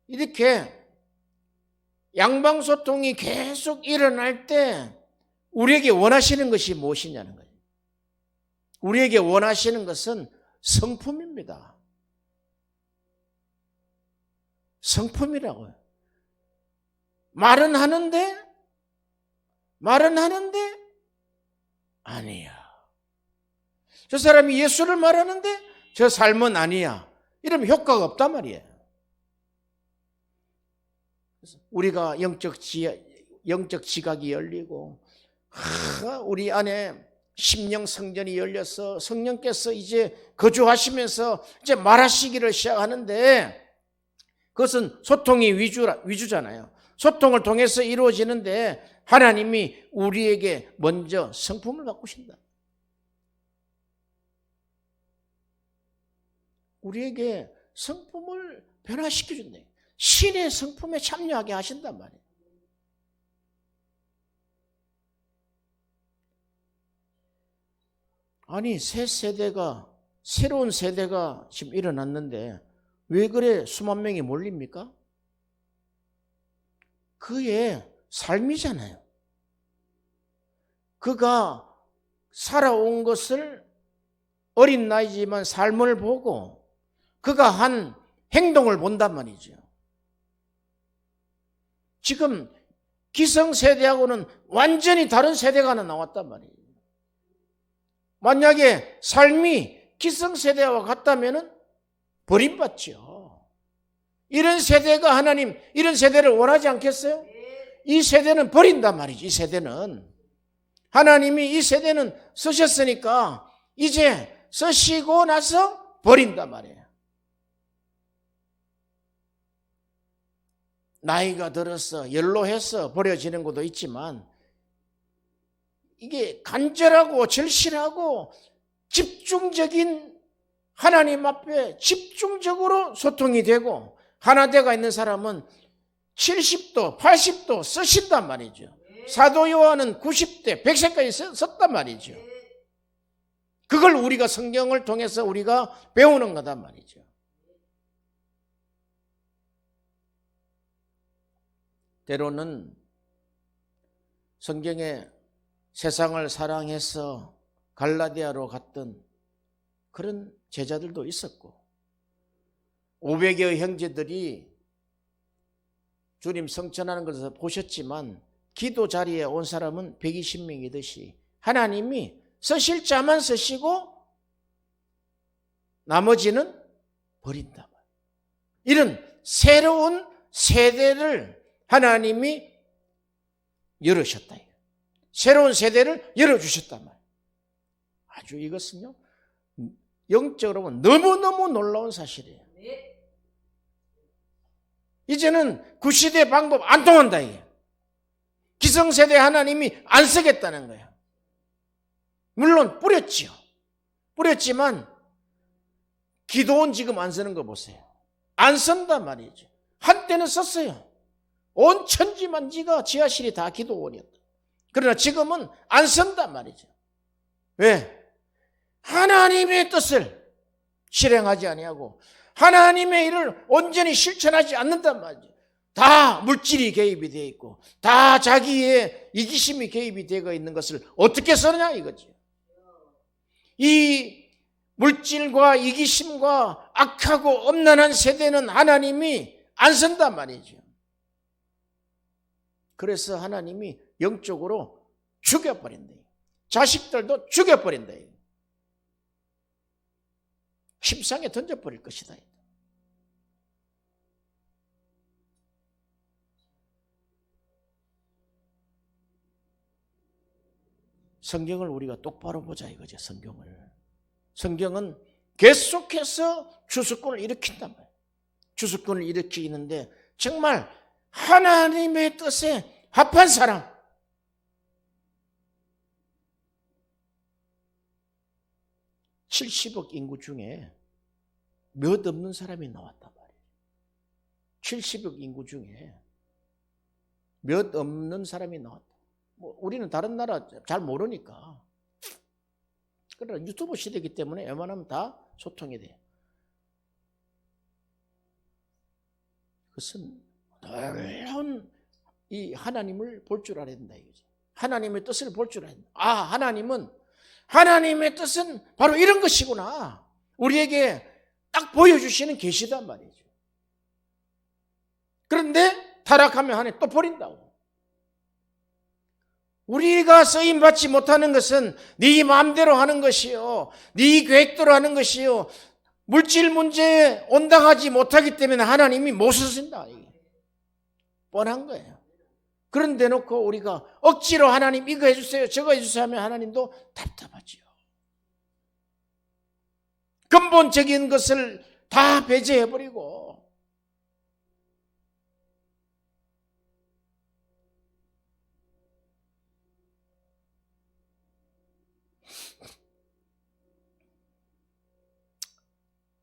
이렇게 양방소통이 계속 일어날 때 우리에게 원하시는 것이 무엇이냐는 거예요. 우리에게 원하시는 것은 성품입니다. 성품이라고요. 말은 하는데 아니야. 저 사람이 예수를 말하는데 저 삶은 아니야. 이러면 효과가 없단 말이에요. 그래서 우리가 영적 지각이 열리고 우리 안에 심령 성전이 열려서 성령께서 이제 거주하시면서 이제 말하시기를 시작하는데 그것은 소통이 위주잖아요. 소통을 통해서 이루어지는데 하나님이 우리에게 먼저 성품을 바꾸신다. 우리에게 성품을 변화시켜준다. 신의 성품에 참여하게 하신단 말이에요. 아니, 새로운 세대가 지금 일어났는데 왜 그래 수만 명이 몰립니까? 그의 삶이잖아요. 그가 살아온 것을 어린 나이지만 삶을 보고 그가 한 행동을 본단 말이죠. 지금 기성세대하고는 완전히 다른 세대가 하나 나왔단 말이에요. 만약에 삶이 기성세대와 같다면 버림받죠. 이런 세대가 하나님, 이런 세대를 원하지 않겠어요? 이 세대는 버린단 말이죠. 이 세대는. 하나님이 이 세대는 쓰셨으니까 이제 쓰시고 나서 버린단 말이에요. 나이가 들어서 연로해서 버려지는 것도 있지만 이게 간절하고 절실하고 집중적인 하나님 앞에 집중적으로 소통이 되고 하나되가 있는 사람은 70도, 80도 쓰신단 말이죠. 사도 요한은 90대, 100세까지 썼단 말이죠. 그걸 우리가 성경을 통해서 우리가 배우는 거단 말이죠. 때로는 성경에 세상을 사랑해서 갈라디아로 갔던 그런 제자들도 있었고 500여 형제들이 주님 성천하는 것을 보셨지만 기도 자리에 온 사람은 120명이듯이 하나님이 쓰실 자만 쓰시고 나머지는 버린다. 이런 새로운 세대를 하나님이 열으셨다. 새로운 세대를 열어주셨단 말이에요. 아주 이것은요, 영적으로 보면 너무너무 놀라운 사실이에요. 이제는 구시대 방법 안 통한다. 이게. 기성세대 하나님이 안 쓰겠다는 거예요. 물론 뿌렸지요. 뿌렸지만 기도원 지금 안 쓰는 거 보세요. 안 쓴단 말이죠. 한때는 썼어요. 온 천지만지가 지하실이 다 기도원이었다. 그러나 지금은 안 쓴단 말이죠. 왜? 하나님의 뜻을 실행하지 아니하고 하나님의 일을 온전히 실천하지 않는단 말이죠. 다 물질이 개입이 되어 있고 다 자기의 이기심이 개입이 되어 있는 것을 어떻게 쓰느냐 이거지. 이 물질과 이기심과 악하고 엄난한 세대는 하나님이 안 쓴단 말이죠. 그래서 하나님이 영적으로 죽여버린다. 자식들도 죽여버린다. 심상에 던져버릴 것이다. 성경을 우리가 똑바로 보자 이거죠. 성경은 계속해서 주수꾼을 일으킨단 말이에요. 주수꾼을 일으키는데 정말 하나님의 뜻에 합한 사람, 70억 인구 중에 몇 없는 사람이 나왔단 말이에요. 70억 인구 중에 몇 없는 사람이 나왔다. 뭐 우리는 다른 나라 잘 모르니까. 그러나 유튜브 시대이기 때문에 웬만하면 다 소통이 돼요. 그것은 놀라운 이 하나님을 볼 줄 알아야 된다 이거죠. 하나님의 뜻을 볼 줄 알아야 된다. 하나님의 뜻은 바로 이런 것이구나. 우리에게 딱 보여주시는 계시단 말이죠. 그런데 타락하면 하나님 또 버린다고. 우리가 쓰임받지 못하는 것은 네 마음대로 하는 것이요, 네 계획대로 하는 것이요, 물질 문제에 온당하지 못하기 때문에 하나님이 못 쓰신다. 뻔한 거예요. 그런데 놓고 우리가 억지로 하나님 이거 해주세요, 저거 해주세요 하면 하나님도 답답하지요. 근본적인 것을 다 배제해버리고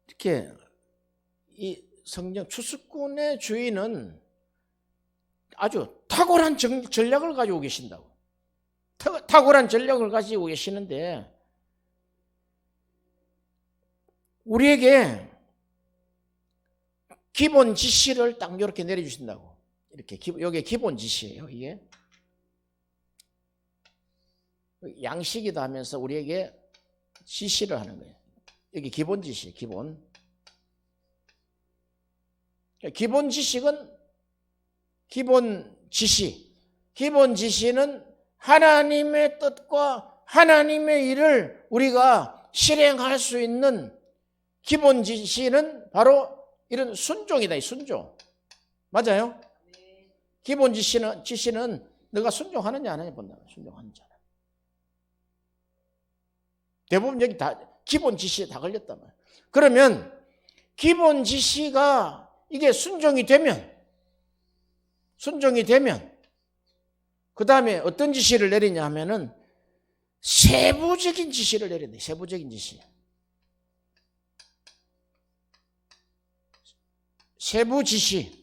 이렇게 이 성령 추수꾼의 주인은 아주 탁월한 전략을 가지고 계신다고. 탁월한 전략을 가지고 계시는데 우리에게 기본 지시를 딱 이렇게 내려주신다고. 이렇게 이게 기본 지시예요. 이게 양식이다 하면서 우리에게 지시를 하는 거예요. 여기 기본 지시, 기본 지식은 기본 지시는 하나님의 뜻과 하나님의 일을 우리가 실행할 수 있는 기본 지시는 바로 이런 순종이다. 이 순종. 맞아요? 기본 지시는 너가 순종하느냐 안 하느냐 본다. 순종하느냐. 대부분 여기 다 기본 지시에 다 걸렸단 말이에요. 그러면 기본 지시가 이게 순종이 되면 그 다음에 어떤 지시를 내리냐 하면은 세부적인 지시를 내린다. 세부적인 지시. 세부 지시.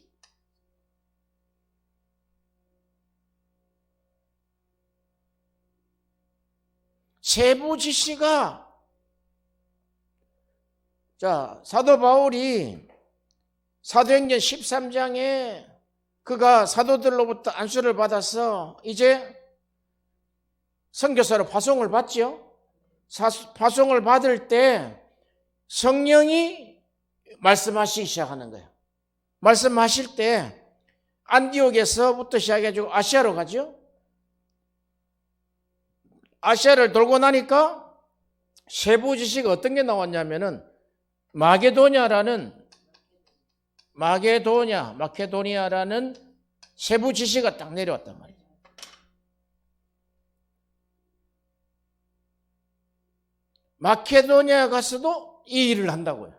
세부 지시가 자, 사도 바울이 사도행전 13장에 그가 사도들로부터 안수를 받아서 이제 선교사로 파송을 받죠. 파송을 받을 때 성령이 말씀하시기 시작하는 거예요. 말씀하실 때 안디옥에서부터 시작해가지고 아시아로 가죠. 아시아를 돌고 나니까 세부 지시가 어떤 게 나왔냐면은 마케도니아라는 세부 지시가 딱 내려왔단 말이에요. 마케도니아 가서도 이 일을 한다고요.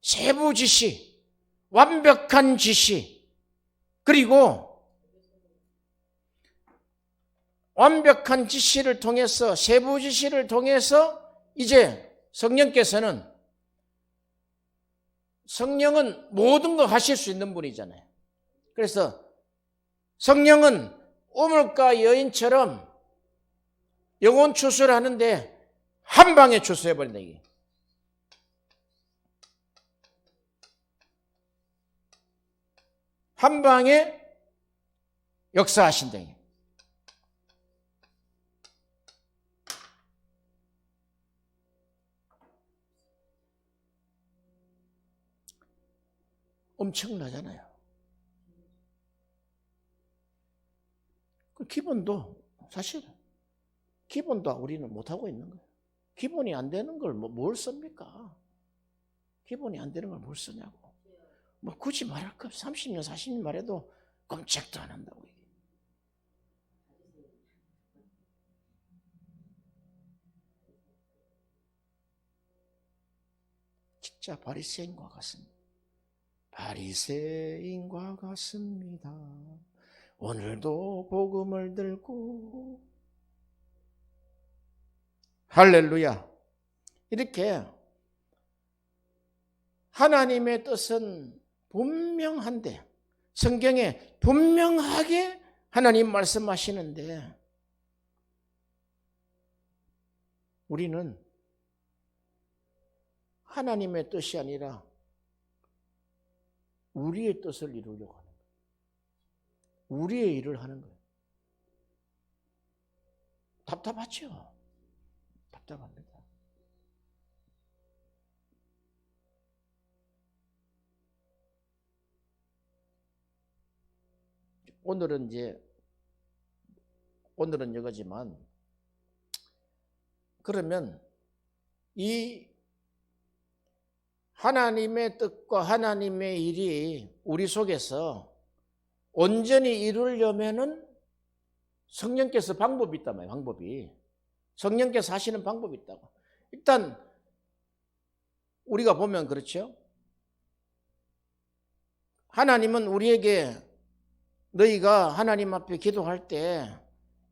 세부 지시, 완벽한 지시, 그리고 완벽한 지시를 통해서, 세부 지시를 통해서 이제 성령은 모든 거 하실 수 있는 분이잖아요. 그래서 성령은 우물가 여인처럼 영혼 추수를 하는데 한 방에 추수해버린다. 이게. 한 방에 역사하신다. 이게. 엄청나잖아요. 그 기본도 우리는 못하고 있는 거예요. 기본이 안 되는 걸 뭘 씁니까? 기본이 안 되는 걸 뭘 쓰냐고. 뭐 굳이 말할 것 없어. 30년, 40년 말해도 꼼짝도 안 한다고. 자, 바리새인과 같습니다. 바리새인과 같습니다. 오늘도 복음을 들고 할렐루야. 이렇게 하나님의 뜻은 분명한데 성경에 분명하게 하나님 말씀하시는데 우리는 하나님의 뜻이 아니라 우리의 뜻을 이루려고 하는 거예요. 우리의 일을 하는 거예요. 답답하죠? 답답합니다. 오늘은 이거지만 그러면 이 하나님의 뜻과 하나님의 일이 우리 속에서 온전히 이루려면은 성령께서 방법이 있단 말이에요. 방법이. 성령께서 하시는 방법이 있다고. 일단 우리가 보면 그렇죠. 하나님은 우리에게 너희가 하나님 앞에 기도할 때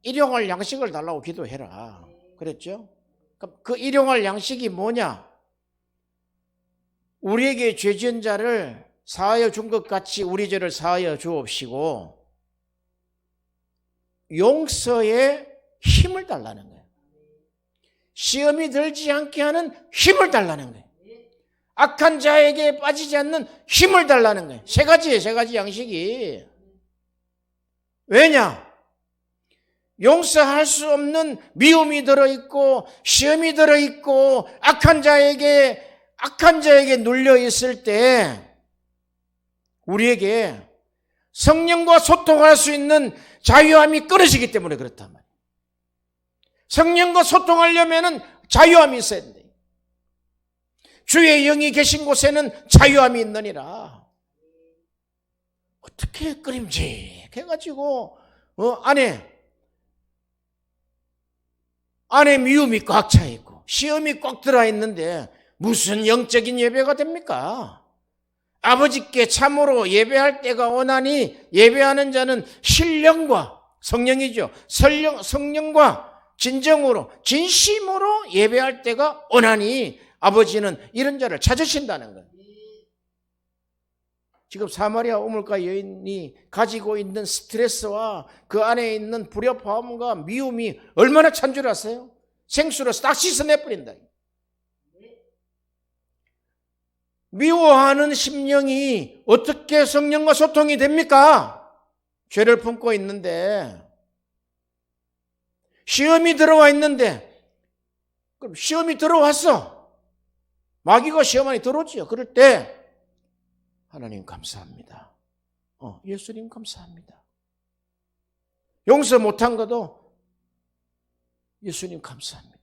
일용할 양식을 달라고 기도해라. 그랬죠? 그 일용할 양식이 뭐냐? 우리에게 죄 지은 자를 사하여 준 것 같이 우리 죄를 사하여 주옵시고 용서에 힘을 달라는 거예요. 시험이 들지 않게 하는 힘을 달라는 거예요. 악한 자에게 빠지지 않는 힘을 달라는 거예요. 세 가지 양식이. 왜냐? 용서할 수 없는 미움이 들어있고 시험이 들어있고 악한 자에게 눌려 있을 때 우리에게 성령과 소통할 수 있는 자유함이 끊어지기 때문에 그렇단 말이에요. 성령과 소통하려면 자유함이 있어야 된다. 주의 영이 계신 곳에는 자유함이 있느니라. 어떻게 끄림직해가지고 안에 미움이 꽉 차 있고 시험이 꽉 들어 있는데 무슨 영적인 예배가 됩니까? 아버지께 참으로 예배할 때가 오나니 예배하는 자는 신령과 성령이죠. 성령과 진정으로 진심으로 예배할 때가 오나니 아버지는 이런 자를 찾으신다는 거예요. 지금 사마리아 우물가 여인이 가지고 있는 스트레스와 그 안에 있는 불협화음과 미움이 얼마나 찬 줄 아세요? 생수로 딱 씻어내버린다. 미워하는 심령이 어떻게 성령과 소통이 됩니까? 죄를 품고 있는데, 시험이 들어와 있는데, 그럼 시험이 들어왔어. 마귀가 시험 안에 들어오지요. 그럴 때 하나님 감사합니다. 예수님 감사합니다. 용서 못한 것도 예수님 감사합니다.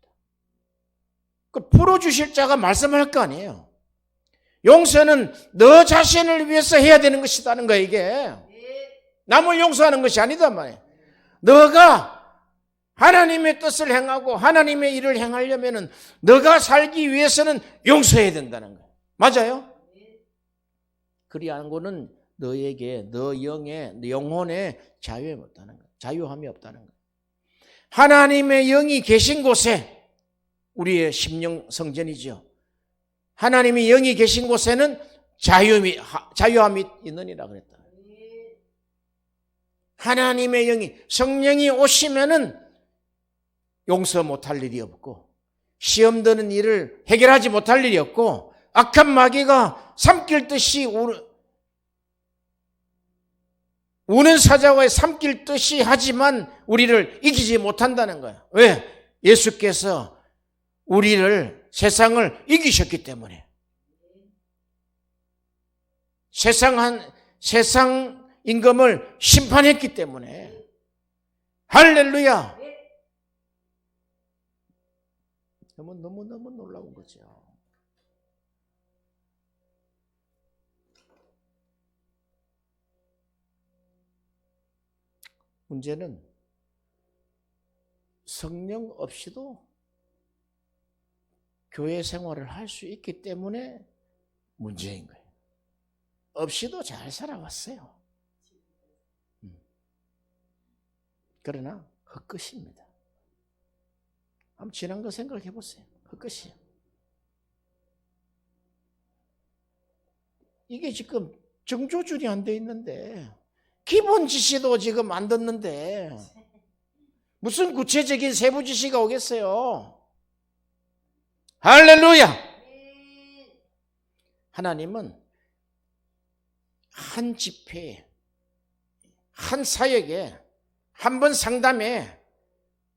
그 풀어주실 자가 말씀할 거 아니에요. 용서는 너 자신을 위해서 해야 되는 것이다는 거야, 이게. 남을 용서하는 것이 아니단 말이에요. 너가 하나님의 뜻을 행하고 하나님의 일을 행하려면 너가 살기 위해서는 용서해야 된다는 거예요. 맞아요? 그리하고는 너에게, 너 영혼에 자유함이 없다는 거예요. 자유함이 없다는 거예요. 하나님의 영이 계신 곳에 우리의 심령 성전이죠. 하나님의 영이 계신 곳에는 자유함이 있느니라 그랬다. 하나님의 영이, 성령이 오시면은 용서 못할 일이 없고 시험 드는 일을 해결하지 못할 일이 없고 악한 마귀가 삼킬 듯이 우는 사자와 삼킬 듯이 하지만 우리를 이기지 못한다는 거야. 왜? 예수께서 세상을 이기셨기 때문에. 세상 임금을 심판했기 때문에. 할렐루야. 너무 놀라운 거죠. 문제는 성령 없이도 교회 생활을 할 수 있기 때문에 문제인 거예요. 없이도 잘 살아왔어요. 그러나 헛것입니다. 한번 지난 거 생각해 보세요. 헛것이에요. 이게 지금 정조준이 안 돼 있는데, 기본 지시도 지금 안 듣는데 무슨 구체적인 세부 지시가 오겠어요? 할렐루야! 하나님은 한 집회에, 한 사역에, 한 번 상담에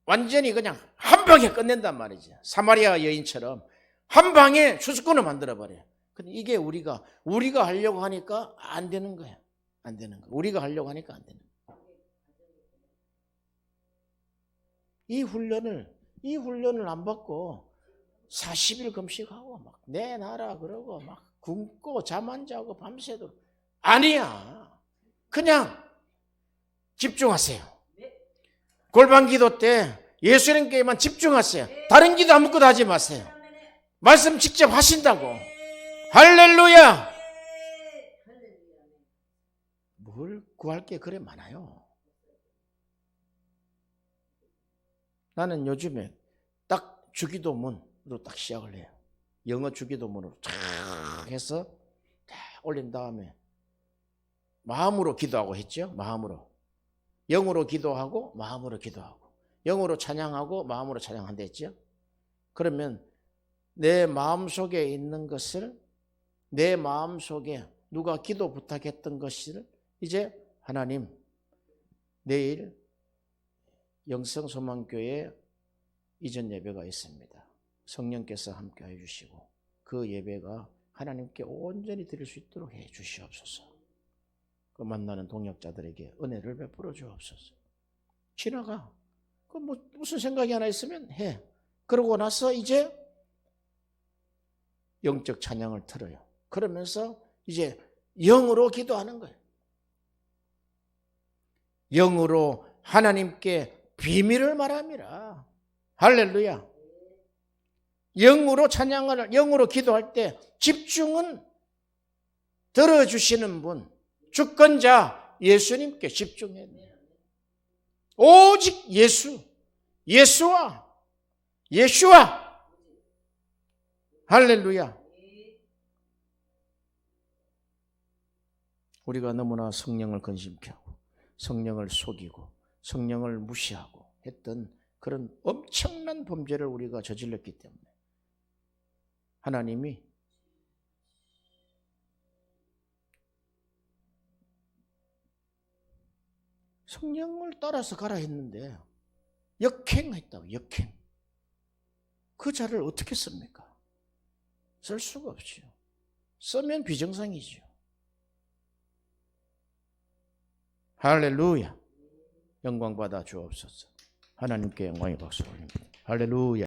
완전히 그냥 한 방에 끝낸단 말이죠. 사마리아 여인처럼 한 방에 추수꾼을 만들어버려요. 근데 이게 우리가 하려고 하니까 안 되는 거예요. 안 되는 거예요. 우리가 하려고 하니까 안 되는 거예요. 이 훈련을 안 받고 40일 금식하고 막 내놔라 그러고 막 굶고 잠 안 자고 밤새도록 아니야. 그냥 집중하세요. 골방 기도 때 예수님께만 집중하세요. 다른 기도 아무것도 하지 마세요. 말씀 직접 하신다고. 할렐루야! 뭘 구할 게 그래 많아요. 나는 요즘에 딱 주기도문으로 딱 시작을 해요. 영어 주기도문으로 쫙 해서 딱 올린 다음에 마음으로 기도하고 했죠. 마음으로. 영으로 기도하고 마음으로 기도하고 영으로 찬양하고 마음으로 찬양한다 했죠. 그러면 내 마음속에 있는 것을, 내 마음속에 누가 기도 부탁했던 것을 이제 하나님, 내일 영성소망교회 이전 예배가 있습니다. 성령께서 함께 해주시고 그 예배가 하나님께 온전히 드릴 수 있도록 해 주시옵소서. 그 만나는 동역자들에게 은혜를 베풀어 주옵소서. 지나가. 그 무슨 생각이 하나 있으면 해. 그러고 나서 이제 영적 찬양을 틀어요. 그러면서 이제 영으로 기도하는 거예요. 영으로 하나님께 비밀을 말합니다. 할렐루야. 영으로 찬양을, 영으로 기도할 때 집중은 들어주시는 분, 주권자 예수님께 집중해야 돼요. 오직 예수와 할렐루야. 우리가 너무나 성령을 근심케 하고 성령을 속이고 성령을 무시하고 했던 그런 엄청난 범죄를 우리가 저질렀기 때문에 하나님이 성령을 따라서 가라 했는데 역행했다고. 역행. 그 자를 어떻게 씁니까? 쓸 수가 없죠. 쓰면 비정상이죠. 할렐루야. 영광 받아 주옵소서. 하나님께 영광의 박수 올립니다. 할렐루야.